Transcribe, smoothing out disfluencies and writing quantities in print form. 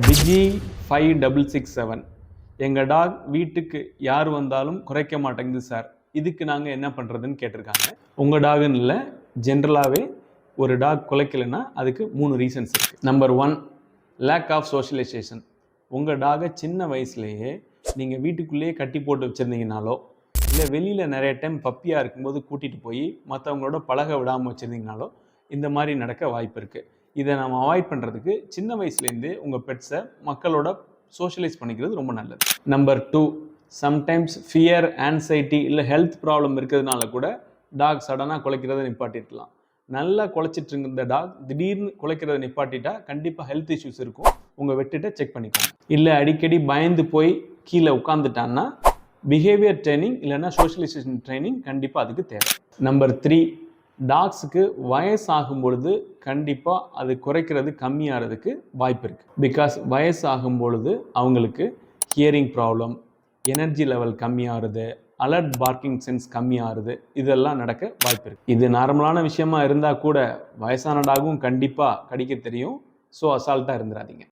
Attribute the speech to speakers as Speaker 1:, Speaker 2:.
Speaker 1: டிஜி 5667 எங்கள் டாக் வீட்டுக்கு யார் வந்தாலும் குறைக்க மாட்டேங்குது சார், இதுக்கு நாங்கள் என்ன பண்ணுறதுன்னு கேட்டிருக்காங்க. உங்கள் டாகுன்னு இல்லை, ஜென்ரலாகவே ஒரு டாக் குலைக்கலைன்னா அதுக்கு 3 ரீசன்ஸ் இருக்குது. Number 1, lack of socialisation. உங்கள் டாகை சின்ன வயசுலேயே நீங்கள் வீட்டுக்குள்ளேயே கட்டி போட்டு வச்சுருந்தீங்கனாலோ, இல்லை வெளியில் நிறைய டைம் பப்பியாக இருக்கும்போது கூட்டிகிட்டு போய் மற்றவங்களோட பழக விடாமல் வச்சுருந்தீங்கனாலோ இந்த மாதிரி நடக்க வாய்ப்பு இருக்குது. இதை நம்ம அவாய்ட் பண்ணுறதுக்கு சின்ன வயசுலேருந்தே உங்கள் பெட்ஸை மக்களோட சோஷியலைஸ் பண்ணிக்கிறது ரொம்ப நல்லது. நம்பர் 2, சம்டைம்ஸ் ஃபியர், ஆன்சைட்டி இல்லை ஹெல்த் ப்ராப்ளம் இருக்கிறதுனால கூட டாக் சடனாக குலைக்கிறத நிப்பாட்டிருக்கலாம். நல்லா குலைச்சிட்டு இருந்த டாக் திடீர்னு குலைக்கிறத நிப்பாட்டிட்டா கண்டிப்பாக ஹெல்த் இஷ்யூஸ் இருக்கும். உங்கள் வெட்டிட்ட செக் பண்ணிக்கோங்க. இல்லை அடிக்கடி பயந்து போய் கீழே உட்காந்துட்டான்னா பிஹேவியர் ட்ரைனிங் இல்லைன்னா சோஷியலைசேஷன் ட்ரைனிங் கண்டிப்பாக அதுக்கு தேவை. நம்பர் 3, டாக்ஸுக்கு வயசாகும் பொழுது கண்டிப்பாக அது குறைக்கிறது கம்மியாகிறதுக்கு வாய்ப்பு இருக்குது. பிகாஸ் வயசாகும் பொழுது அவங்களுக்கு ஹியரிங் ப்ராப்ளம், எனர்ஜி லெவல் கம்மியாகிறது, அலர்ட் பார்க்கிங் சென்ஸ் கம்மியாகிறது, இதெல்லாம் நடக்க வாய்ப்பு இருக்குது. இது நார்மலான விஷயமா இருந்தால் கூட வயசான டாகும் கண்டிப்பாக கடிக்க தெரியும். ஸோ அசால்ட்டாக இருந்துடாதீங்க.